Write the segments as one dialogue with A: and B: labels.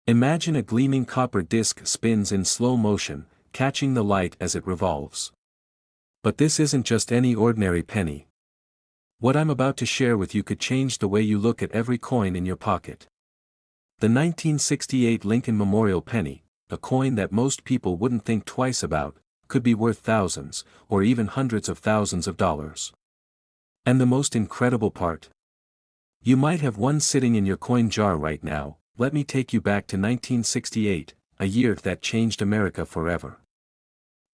A: Imagine a gleaming copper disc spins in slow motion, catching the light as it revolves. But this isn't just any ordinary penny. What I'm about to share with you could change the way you look at every coin in your pocket. The 1968 Lincoln Memorial Penny, a coin that most people wouldn't think twice about, could be worth thousands, or even hundreds of thousands of dollars. And the most incredible part? You might have one sitting in your coin jar right now. Let me take you back to 1968, a year that changed America forever.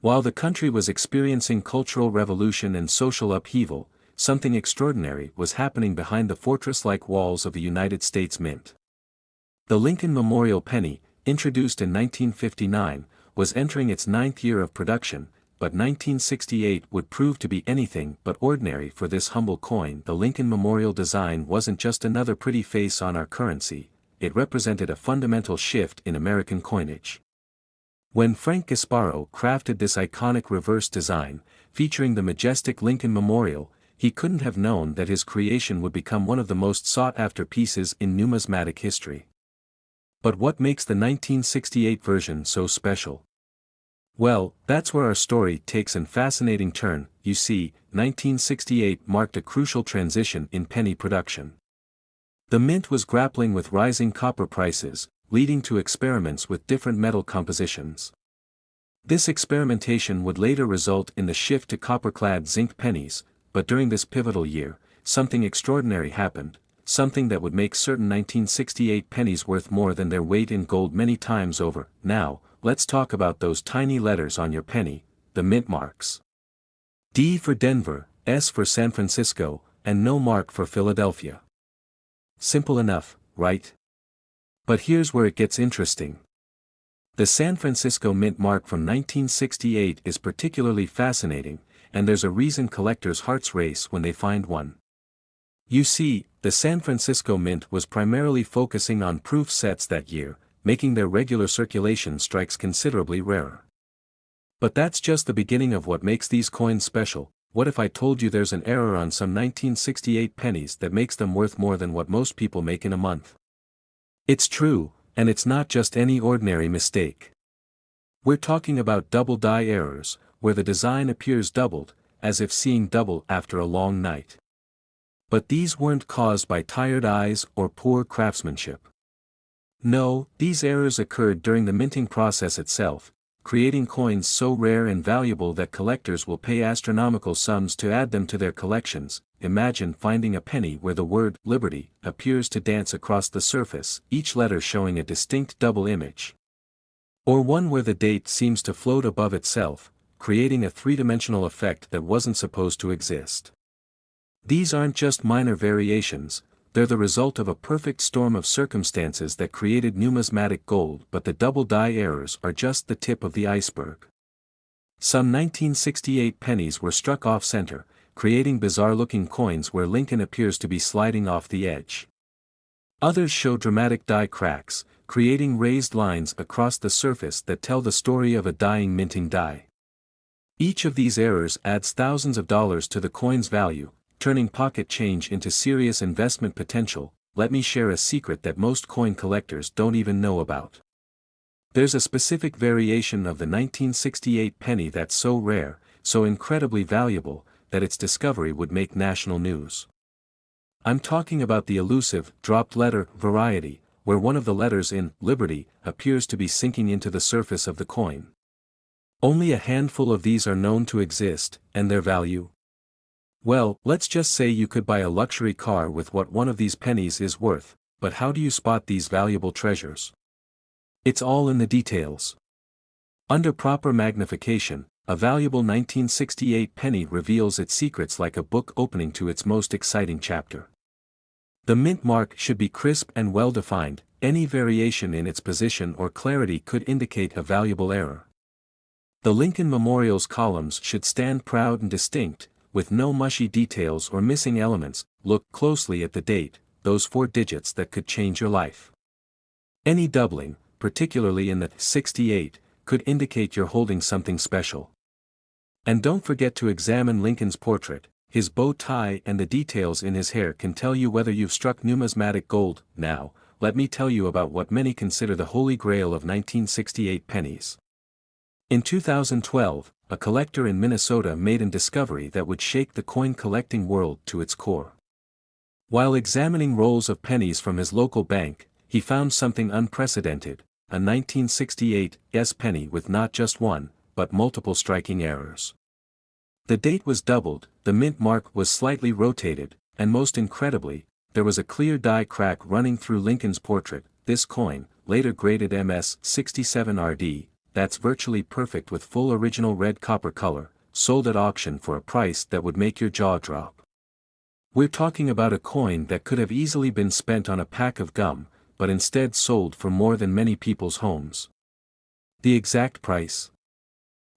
A: While the country was experiencing cultural revolution and social upheaval, something extraordinary was happening behind the fortress-like walls of the United States Mint. The Lincoln Memorial Penny, introduced in 1959, was entering its ninth year of production, but 1968 would prove to be anything but ordinary for this humble coin. The Lincoln Memorial design wasn't just another pretty face on our currency, it represented a fundamental shift in American coinage. When Frank Gasparo crafted this iconic reverse design, featuring the majestic Lincoln Memorial, he couldn't have known that his creation would become one of the most sought-after pieces in numismatic history. But what makes the 1968 version so special? Well, that's where our story takes a fascinating turn. You see, 1968 marked a crucial transition in penny production. The mint was grappling with rising copper prices, leading to experiments with different metal compositions. This experimentation would later result in the shift to copper-clad zinc pennies, but during this pivotal year, something extraordinary happened, something that would make certain 1968 pennies worth more than their weight in gold many times over. Now, let's talk about those tiny letters on your penny, the mint marks. D for Denver, S for San Francisco, and no mark for Philadelphia. Simple enough, right? But here's where it gets interesting. The San Francisco mint mark from 1968 is particularly fascinating, and there's a reason collectors' hearts race when they find one. You see, the San Francisco Mint was primarily focusing on proof sets that year, making their regular circulation strikes considerably rarer. But that's just the beginning of what makes these coins special. What if I told you there's an error on some 1968 pennies that makes them worth more than what most people make in a month? It's true, and it's not just any ordinary mistake. We're talking about double die errors, where the design appears doubled, as if seeing double after a long night. But these weren't caused by tired eyes or poor craftsmanship. No, these errors occurred during the minting process itself, creating coins so rare and valuable that collectors will pay astronomical sums to add them to their collections. Imagine finding a penny where the word Liberty appears to dance across the surface, each letter showing a distinct double image. Or one where the date seems to float above itself, creating a three-dimensional effect that wasn't supposed to exist. These aren't just minor variations, they're the result of a perfect storm of circumstances that created numismatic gold. But the double die errors are just the tip of the iceberg. Some 1968 pennies were struck off-center, creating bizarre-looking coins where Lincoln appears to be sliding off the edge. Others show dramatic die cracks, creating raised lines across the surface that tell the story of a dying minting die. Each of these errors adds thousands of dollars to the coin's value, turning pocket change into serious investment potential. Let me share a secret that most coin collectors don't even know about. There's a specific variation of the 1968 penny that's so rare, so incredibly valuable, that its discovery would make national news. I'm talking about the elusive, dropped letter variety, where one of the letters in Liberty appears to be sinking into the surface of the coin. Only a handful of these are known to exist, and their value? Well, let's just say you could buy a luxury car with what one of these pennies is worth, but how do you spot these valuable treasures? It's all in the details. Under proper magnification, a valuable 1968 penny reveals its secrets like a book opening to its most exciting chapter. The mint mark should be crisp and well-defined. Any variation in its position or clarity could indicate a valuable error. The Lincoln Memorial's columns should stand proud and distinct, with no mushy details or missing elements. Look closely at the date, those 4 digits that could change your life. Any doubling, particularly in the 68, could indicate you're holding something special. And don't forget to examine Lincoln's portrait. His bow tie and the details in his hair can tell you whether you've struck numismatic gold. Now, let me tell you about what many consider the holy grail of 1968 pennies. In 2012, a collector in Minnesota made a discovery that would shake the coin collecting world to its core. While examining rolls of pennies from his local bank, he found something unprecedented, a 1968 penny with not just one, but multiple striking errors. The date was doubled, the mint mark was slightly rotated, and most incredibly, there was a clear die crack running through Lincoln's portrait. This coin, later graded MS-67RD, that's virtually perfect with full original red copper color, sold at auction for a price that would make your jaw drop. We're talking about a coin that could have easily been spent on a pack of gum, but instead sold for more than many people's homes. The exact price?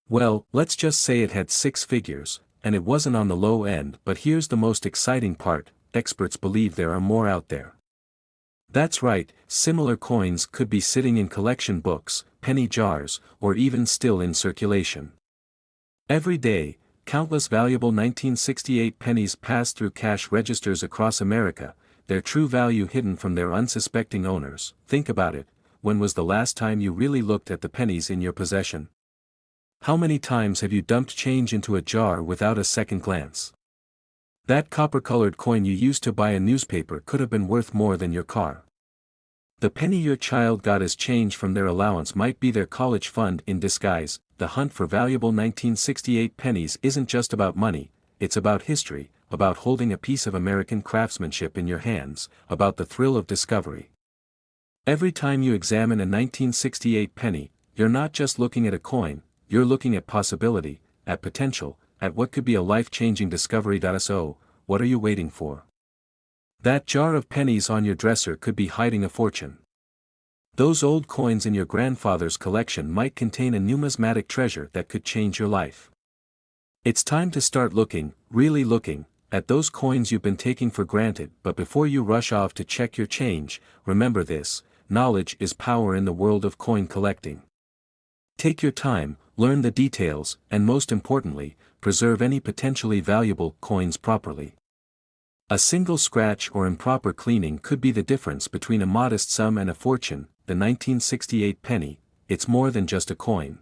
A: Well, let's just say it had 6 figures, and it wasn't on the low end. But here's the most exciting part: experts believe there are more out there. That's right, similar coins could be sitting in collection books, penny jars, or even still in circulation. Every day, countless valuable 1968 pennies pass through cash registers across America, their true value hidden from their unsuspecting owners. Think about it: when was the last time you really looked at the pennies in your possession? How many times have you dumped change into a jar without a second glance? That copper-colored coin you used to buy a newspaper could have been worth more than your car. The penny your child got as change from their allowance might be their college fund in disguise. The hunt for valuable 1968 pennies isn't just about money, it's about history, about holding a piece of American craftsmanship in your hands, about the thrill of discovery. Every time you examine a 1968 penny, you're not just looking at a coin, you're looking at possibility, at potential, at what could be a life-changing discovery. So, what are you waiting for? That jar of pennies on your dresser could be hiding a fortune. Those old coins in your grandfather's collection might contain a numismatic treasure that could change your life. It's time to start looking, really looking, at those coins you've been taking for granted. But before you rush off to check your change, remember this: knowledge is power in the world of coin collecting. Take your time, learn the details, and most importantly, preserve any potentially valuable coins properly. A single scratch or improper cleaning could be the difference between a modest sum and a fortune. The 1968 penny, it's more than just a coin.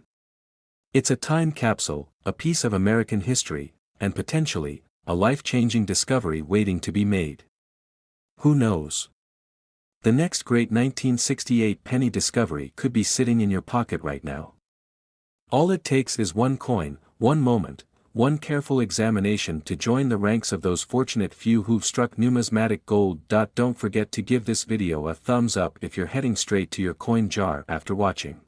A: It's a time capsule, a piece of American history, and potentially, a life-changing discovery waiting to be made. Who knows? The next great 1968 penny discovery could be sitting in your pocket right now. All it takes is one coin, one moment, one careful examination to join the ranks of those fortunate few who've struck numismatic gold. Don't forget to give this video a thumbs up if you're heading straight to your coin jar after watching.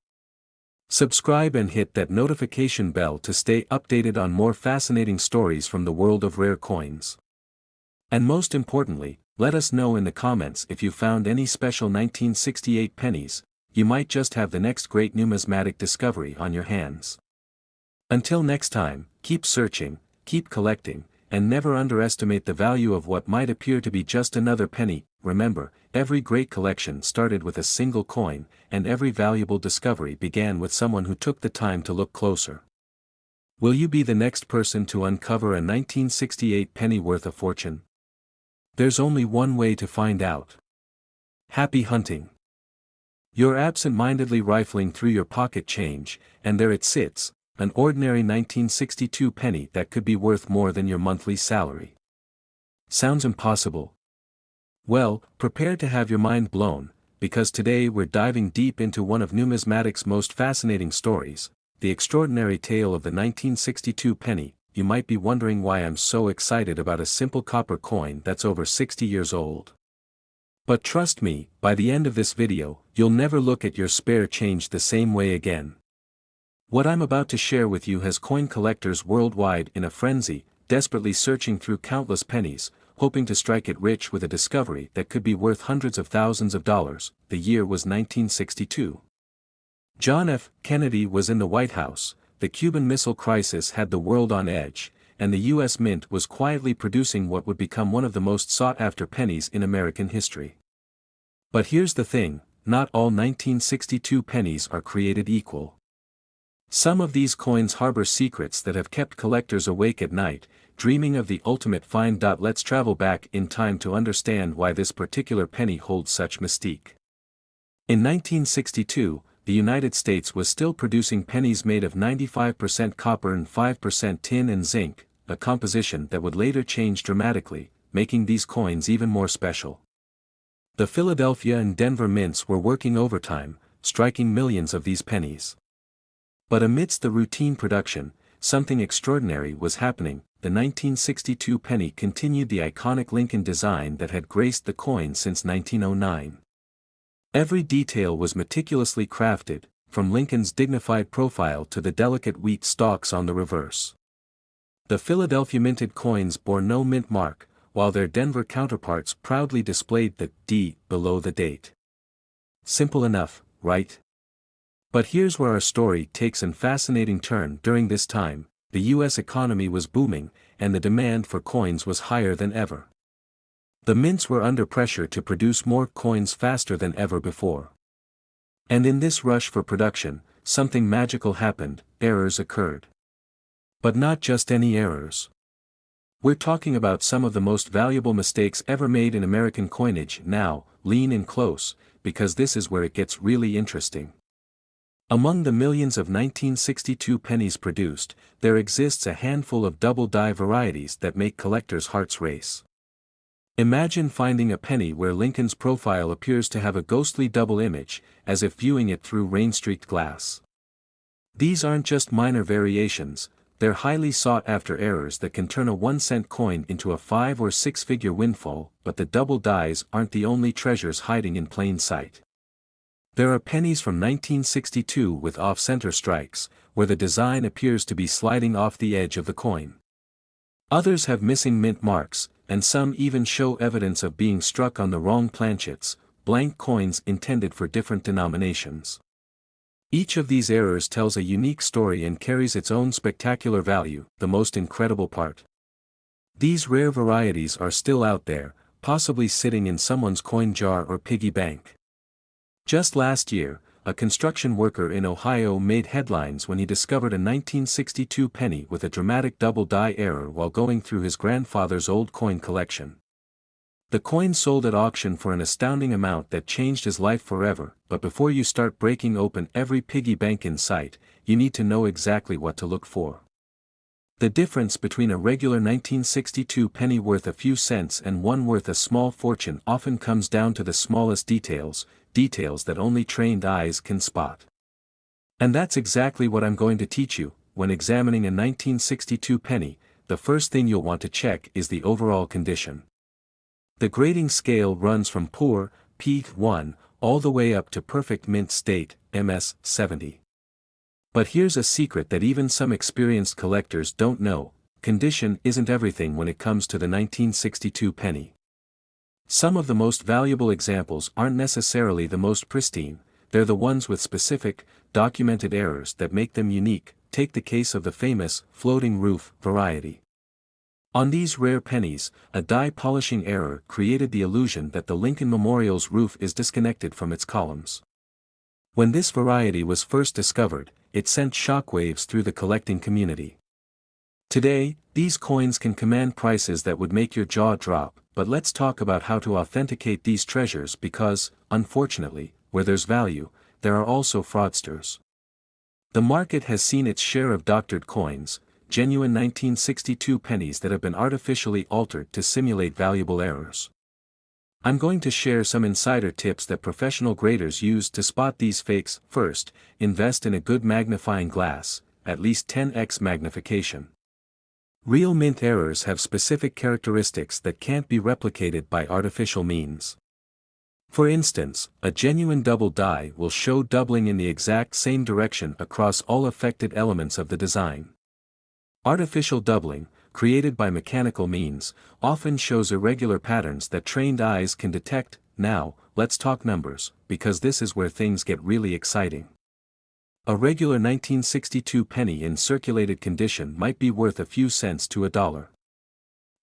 A: Subscribe and hit that notification bell to stay updated on more fascinating stories from the world of rare coins. And most importantly, let us know in the comments if you found any special 1968 pennies. You might just have the next great numismatic discovery on your hands. Until next time, keep searching, keep collecting, and never underestimate the value of what might appear to be just another penny. Remember, every great collection started with a single coin, and every valuable discovery began with someone who took the time to look closer. Will you be the next person to uncover a 1968 penny worth a fortune? There's only one way to find out. Happy hunting! You're absent-mindedly rifling through your pocket change, and there it sits, an ordinary 1962 penny that could be worth more than your monthly salary. Sounds impossible? Well, prepare to have your mind blown, because today we're diving deep into one of numismatics' most fascinating stories, the extraordinary tale of the 1962 penny. You might be wondering why I'm so excited about a simple copper coin that's over 60 years old. But trust me, by the end of this video, you'll never look at your spare change the same way again. What I'm about to share with you has coin collectors worldwide in a frenzy, desperately searching through countless pennies, hoping to strike it rich with a discovery that could be worth hundreds of thousands of dollars. The year was 1962. John F. Kennedy was in the White House, the Cuban Missile Crisis had the world on edge, and the U.S. Mint was quietly producing what would become one of the most sought-after pennies in American history. But here's the thing, not all 1962 pennies are created equal. Some of these coins harbor secrets that have kept collectors awake at night, dreaming of the ultimate find. Let's travel back in time to understand why this particular penny holds such mystique. In 1962, the United States was still producing pennies made of 95% copper and 5% tin and zinc, a composition that would later change dramatically, making these coins even more special. The Philadelphia and Denver mints were working overtime, striking millions of these pennies. But amidst the routine production, something extraordinary was happening. The 1962 penny continued the iconic Lincoln design that had graced the coin since 1909. Every detail was meticulously crafted, from Lincoln's dignified profile to the delicate wheat stalks on the reverse. The Philadelphia minted coins bore no mint mark, while their Denver counterparts proudly displayed the D below the date. Simple enough, right? But here's where our story takes a fascinating turn. During this time, the U.S. economy was booming, and the demand for coins was higher than ever. The mints were under pressure to produce more coins faster than ever before. And in this rush for production, something magical happened. Errors occurred. But not just any errors. We're talking about some of the most valuable mistakes ever made in American coinage. Now, lean in close, because this is where it gets really interesting. Among the millions of 1962 pennies produced, there exists a handful of double-die varieties that make collectors' hearts race. Imagine finding a penny where Lincoln's profile appears to have a ghostly double image, as if viewing it through rain-streaked glass. These aren't just minor variations, they're highly sought-after errors that can turn a 1-cent coin into a 5- or 6-figure windfall. But the double dies aren't the only treasures hiding in plain sight. There are pennies from 1962 with off-center strikes, where the design appears to be sliding off the edge of the coin. Others have missing mint marks, and some even show evidence of being struck on the wrong planchets, blank coins intended for different denominations. Each of these errors tells a unique story and carries its own spectacular value. The most incredible part: these rare varieties are still out there, possibly sitting in someone's coin jar or piggy bank. Just last year, a construction worker in Ohio made headlines when he discovered a 1962 penny with a dramatic double-die error while going through his grandfather's old coin collection. The coin sold at auction for an astounding amount that changed his life forever. But before you start breaking open every piggy bank in sight, you need to know exactly what to look for. The difference between a regular 1962 penny worth a few cents and one worth a small fortune often comes down to the smallest details that only trained eyes can spot. And that's exactly what I'm going to teach you. When examining a 1962 penny, the first thing you'll want to check is the overall condition. The grading scale runs from poor, P1, all the way up to perfect mint state, MS 70. But here's a secret that even some experienced collectors don't know: condition isn't everything when it comes to the 1962 penny. Some of the most valuable examples aren't necessarily the most pristine, they're the ones with specific, documented errors that make them unique. Take the case of the famous, floating roof variety. On these rare pennies, a die polishing error created the illusion that the Lincoln Memorial's roof is disconnected from its columns. When this variety was first discovered, it sent shockwaves through the collecting community. Today, these coins can command prices that would make your jaw drop, but let's talk about how to authenticate these treasures because, unfortunately, where there's value, there are also fraudsters. The market has seen its share of doctored coins, genuine 1962 pennies that have been artificially altered to simulate valuable errors. I'm going to share some insider tips that professional graders use to spot these fakes. First, invest in a good magnifying glass, at least 10x magnification. Real mint errors have specific characteristics that can't be replicated by artificial means. For instance, a genuine double die will show doubling in the exact same direction across all affected elements of the design. Artificial doubling, created by mechanical means, often shows irregular patterns that trained eyes can detect. Now, let's talk numbers, because this is where things get really exciting. A regular 1962 penny in circulated condition might be worth a few cents to $1.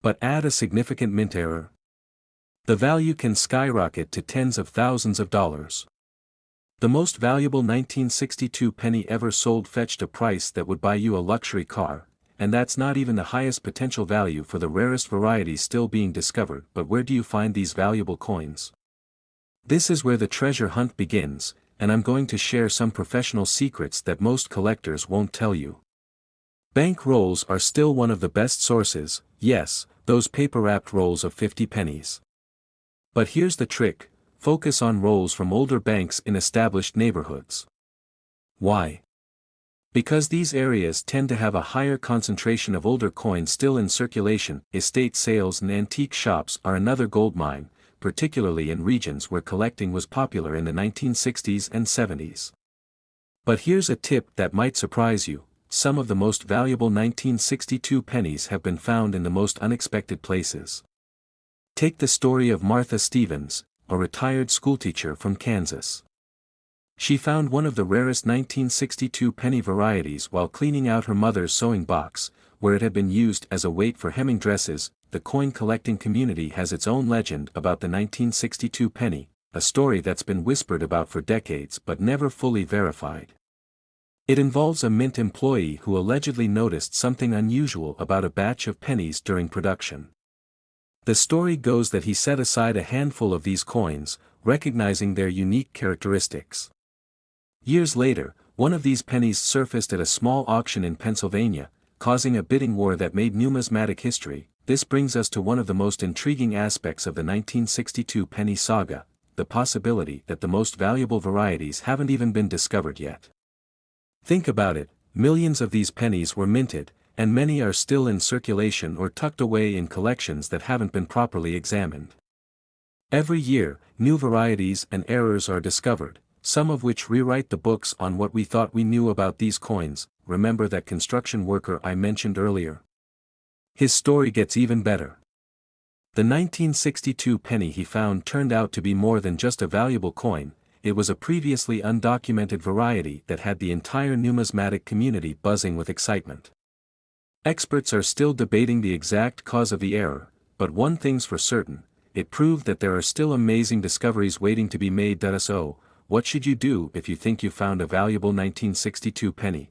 A: But add a significant mint error. The value can skyrocket to tens of thousands of dollars. The most valuable 1962 penny ever sold fetched a price that would buy you a luxury car, and that's not even the highest potential value for the rarest varieties still being discovered. But where do you find these valuable coins? This is where the treasure hunt begins, and I'm going to share some professional secrets that most collectors won't tell you. Bank rolls are still one of the best sources, yes, those paper-wrapped rolls of 50 pennies. But here's the trick: focus on rolls from older banks in established neighborhoods. Why? Because these areas tend to have a higher concentration of older coins still in circulation. Estate sales and antique shops are another goldmine, particularly in regions where collecting was popular in the 1960s and 70s. But here's a tip that might surprise you: some of the most valuable 1962 pennies have been found in the most unexpected places. Take the story of Martha Stevens, a retired schoolteacher from Kansas. She found one of the rarest 1962 penny varieties while cleaning out her mother's sewing box, where it had been used as a weight for hemming dresses. The coin collecting community has its own legend about the 1962 penny, a story that's been whispered about for decades but never fully verified. It involves a mint employee who allegedly noticed something unusual about a batch of pennies during production. The story goes that he set aside a handful of these coins, recognizing their unique characteristics. Years later, one of these pennies surfaced at a small auction in Pennsylvania, causing a bidding war that made numismatic history. This brings us to one of the most intriguing aspects of the 1962 penny saga: the possibility that the most valuable varieties haven't even been discovered yet. Think about it: millions of these pennies were minted, and many are still in circulation or tucked away in collections that haven't been properly examined. Every year, new varieties and errors are discovered, some of which rewrite the books on what we thought we knew about these coins. Remember that construction worker I mentioned earlier? His story gets even better. The 1962 penny he found turned out to be more than just a valuable coin. It was a previously undocumented variety that had the entire numismatic community buzzing with excitement. Experts are still debating the exact cause of the error, but one thing's for certain: it proved that there are still amazing discoveries waiting to be made. So, what should you do if you think you found a valuable 1962 penny?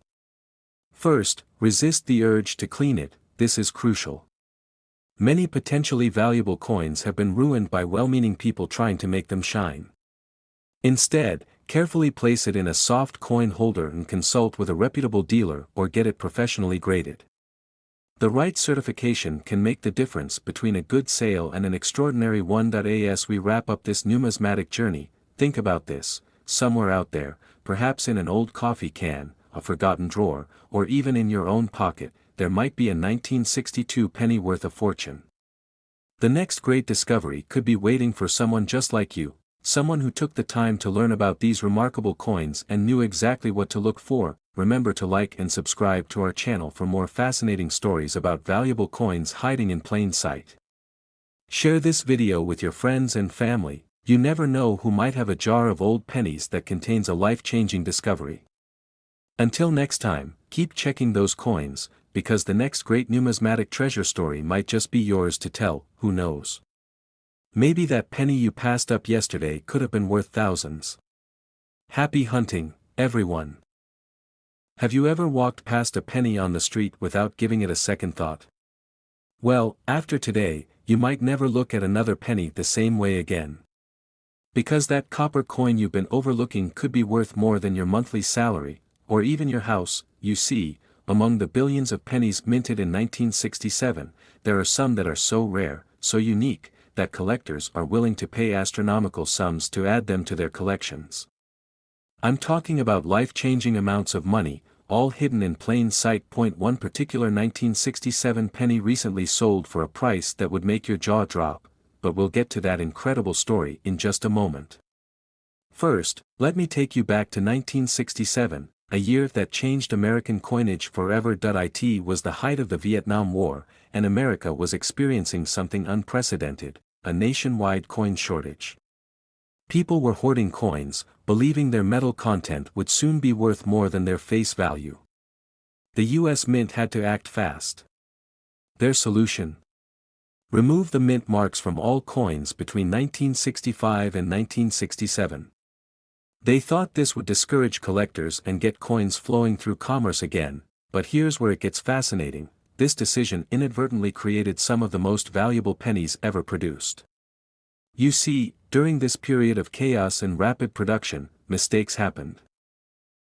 A: First, resist the urge to clean it. This is crucial. Many potentially valuable coins have been ruined by well-meaning people trying to make them shine. Instead, carefully place it in a soft coin holder and consult with a reputable dealer or get it professionally graded. The right certification can make the difference between a good sale and an extraordinary one. As we wrap up this numismatic journey, think about this: somewhere out there, perhaps in an old coffee can, a forgotten drawer, or even in your own pocket, there might be a 1962 penny worth a fortune. The next great discovery could be waiting for someone just like you, someone who took the time to learn about these remarkable coins and knew exactly what to look for. Remember to like and subscribe to our channel for more fascinating stories about valuable coins hiding in plain sight. Share this video with your friends and family. You never know who might have a jar of old pennies that contains a life-changing discovery. Until next time, keep checking those coins, because the next great numismatic treasure story might just be yours to tell. Who knows? Maybe that penny you passed up yesterday could have been worth thousands. Happy hunting, everyone! Have you ever walked past a penny on the street without giving it a second thought? Well, after today, you might never look at another penny the same way again. Because that copper coin you've been overlooking could be worth more than your monthly salary, or even your house. You see, among the billions of pennies minted in 1967, there are some that are so rare, so unique, that collectors are willing to pay astronomical sums to add them to their collections. I'm talking about life-changing amounts of money, all hidden in plain sight. One particular 1967 penny recently sold for a price that would make your jaw drop, but we'll get to that incredible story in just a moment. First, let me take you back to 1967, a year that changed American coinage forever. It was the height of the Vietnam War, and America was experiencing something unprecedented: a nationwide coin shortage. People were hoarding coins, believing their metal content would soon be worth more than their face value. The U.S. Mint had to act fast. Their solution? Remove the mint marks from all coins between 1965 and 1967. They thought this would discourage collectors and get coins flowing through commerce again, but here's where it gets fascinating: this decision inadvertently created some of the most valuable pennies ever produced. You see, during this period of chaos and rapid production, mistakes happened.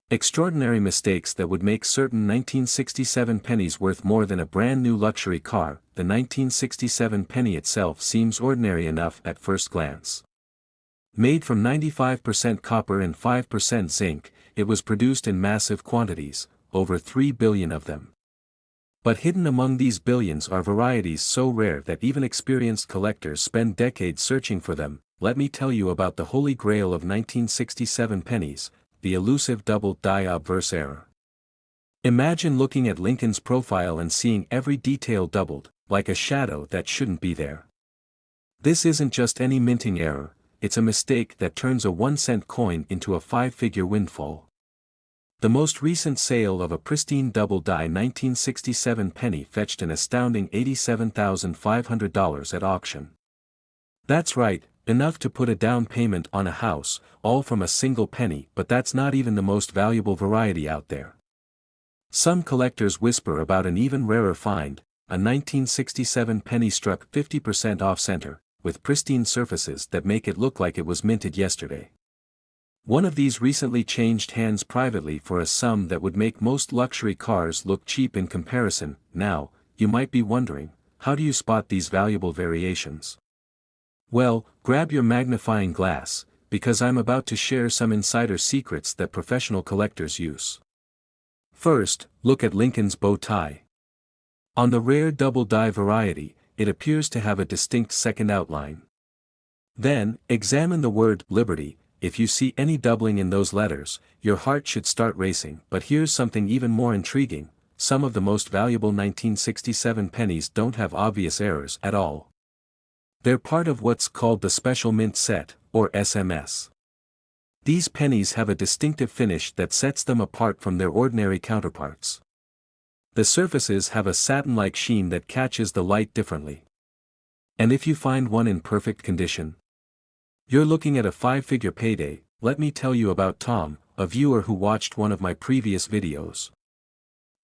A: Extraordinary mistakes that would make certain 1967 pennies worth more than a brand new luxury car. The 1967 penny itself seems ordinary enough at first glance. Made from 95% copper and 5% zinc, it was produced in massive quantities, over 3 billion of them. But hidden among these billions are varieties so rare that even experienced collectors spend decades searching for them. Let me tell you about the holy grail of 1967 pennies, the elusive double die obverse error. Imagine looking at Lincoln's profile and seeing every detail doubled, like a shadow that shouldn't be there. This isn't just any minting error, it's a mistake that turns a 1-cent coin into a 5-figure windfall. The most recent sale of a pristine double-die 1967 penny fetched an astounding $87,500 at auction. That's right, enough to put a down payment on a house, all from a single penny. But that's not even the most valuable variety out there. Some collectors whisper about an even rarer find, a 1967 penny struck 50% off-center, with pristine surfaces that make it look like it was minted yesterday. One of these recently changed hands privately for a sum that would make most luxury cars look cheap in comparison. Now, you might be wondering, how do you spot these valuable variations? Well, grab your magnifying glass, because I'm about to share some insider secrets that professional collectors use. First, look at Lincoln's bow tie. On the rare double die variety, it appears to have a distinct second outline. Then, examine the word Liberty. If you see any doubling in those letters, your heart should start racing. But here's something even more intriguing: some of the most valuable 1967 pennies don't have obvious errors at all. They're part of what's called the Special Mint Set, or SMS. These pennies have a distinctive finish that sets them apart from their ordinary counterparts. The surfaces have a satin-like sheen that catches the light differently. And if you find one in perfect condition, you're looking at a 5-figure payday. Let me tell you about Tom, a viewer who watched one of my previous videos.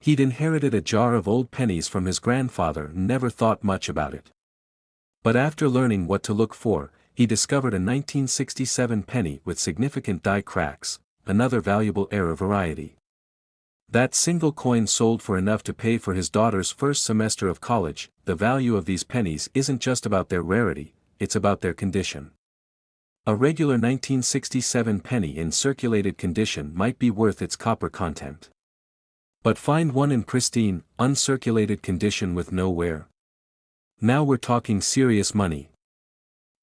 A: He'd inherited a jar of old pennies from his grandfather and never thought much about it. But after learning what to look for, he discovered a 1967 penny with significant die cracks, another valuable error variety. That single coin sold for enough to pay for his daughter's first semester of college. The value of these pennies isn't just about their rarity, it's about their condition. A regular 1967 penny in circulated condition might be worth its copper content. But find one in pristine, uncirculated condition with no wear. Now we're talking serious money.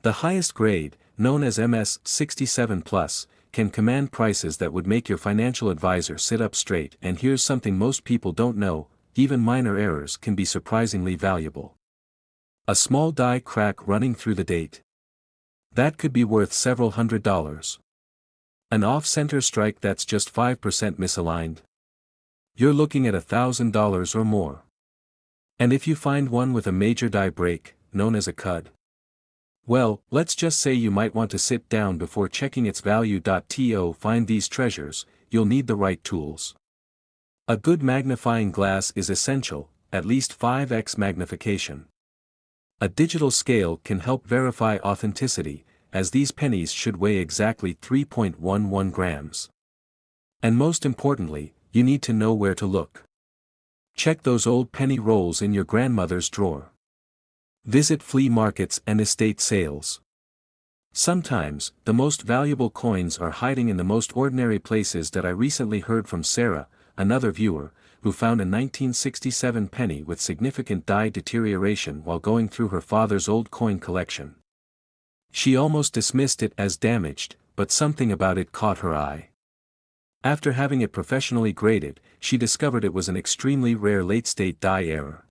A: The highest grade, known as MS67+, can command prices that would make your financial advisor sit up straight. And here's something most people don't know: even minor errors can be surprisingly valuable. A small die crack running through the date, that could be worth several $100s. An off-center strike that's just 5% misaligned, you're looking at $1,000 or more. And if you find one with a major die break, known as a cud, well, let's just say you might want to sit down before checking its value. To find these treasures, you'll need the right tools. A good magnifying glass is essential, at least 5x magnification. A digital scale can help verify authenticity, as these pennies should weigh exactly 3.11 grams. And most importantly, you need to know where to look. Check those old penny rolls in your grandmother's drawer. Visit flea markets and estate sales. Sometimes, the most valuable coins are hiding in the most ordinary places. That I recently heard from Sarah, another viewer, who found a 1967 penny with significant die deterioration while going through her father's old coin collection. She almost dismissed it as damaged, but something about it caught her eye. After having it professionally graded, she discovered it was an extremely rare late-state die error.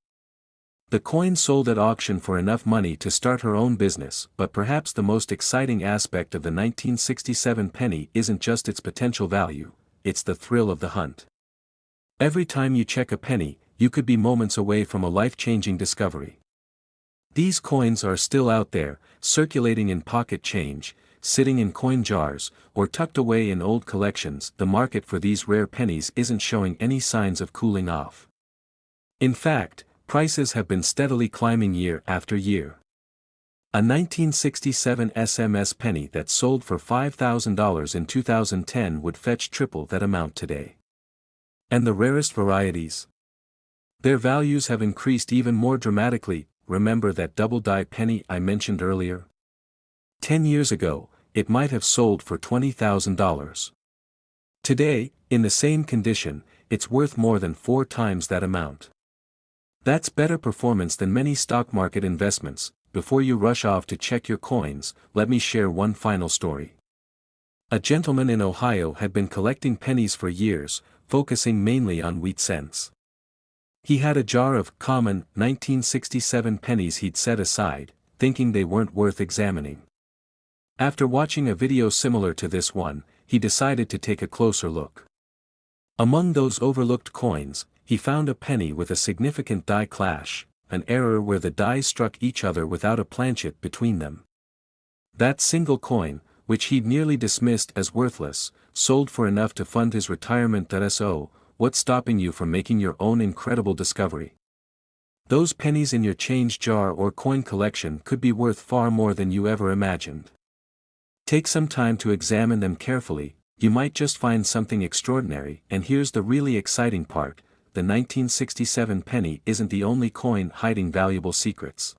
A: The coin sold at auction for enough money to start her own business. But perhaps the most exciting aspect of the 1967 penny isn't just its potential value, it's the thrill of the hunt. Every time you check a penny, you could be moments away from a life-changing discovery. These coins are still out there, circulating in pocket change, sitting in coin jars, or tucked away in old collections. The market for these rare pennies isn't showing any signs of cooling off. In fact, prices have been steadily climbing year after year. A 1967 SMS penny that sold for $5,000 in 2010 would fetch triple that amount today. And the rarest varieties? Their values have increased even more dramatically. Remember that double-die penny I mentioned earlier? 10 years ago, it might have sold for $20,000. Today, in the same condition, it's worth more than 4 times that amount. That's better performance than many stock market investments. Before you rush off to check your coins, let me share one final story. A gentleman in Ohio had been collecting pennies for years, focusing mainly on wheat cents. He had a jar of common 1967 pennies he'd set aside, thinking they weren't worth examining. After watching a video similar to this one, he decided to take a closer look. Among those overlooked coins, he found a penny with a significant die clash, an error where the dies struck each other without a planchet between them. That single coin, which he'd nearly dismissed as worthless, sold for enough to fund his retirement. So, what's stopping you from making your own incredible discovery? Those pennies in your change jar or coin collection could be worth far more than you ever imagined. Take some time to examine them carefully. You might just find something extraordinary. And here's the really exciting part. The 1967 penny isn't the only coin hiding valuable secrets.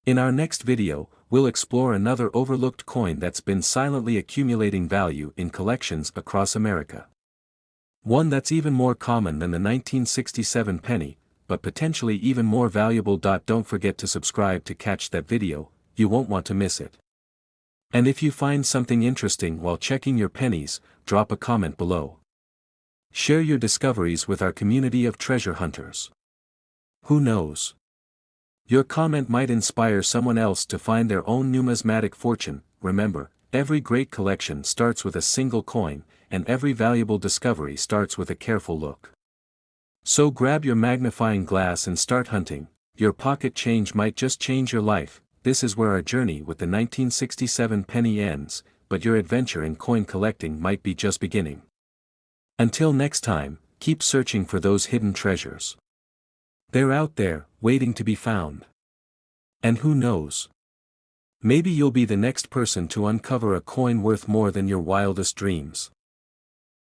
A: In our next video, we'll explore another overlooked coin that's been silently accumulating value in collections across America. One that's even more common than the 1967 penny, but potentially even more valuable. Don't forget to subscribe to catch that video, you won't want to miss it. And if you find something interesting while checking your pennies, drop a comment below. Share your discoveries with our community of treasure hunters. Who knows? Your comment might inspire someone else to find their own numismatic fortune. Remember, every great collection starts with a single coin, and every valuable discovery starts with a careful look. So grab your magnifying glass and start hunting. Your pocket change might just change your life. This is where our journey with the 1967 penny ends, but your adventure in coin collecting might be just beginning. Until next time, keep searching for those hidden treasures. They're out there, waiting to be found. And who knows? Maybe you'll be the next person to uncover a coin worth more than your wildest dreams.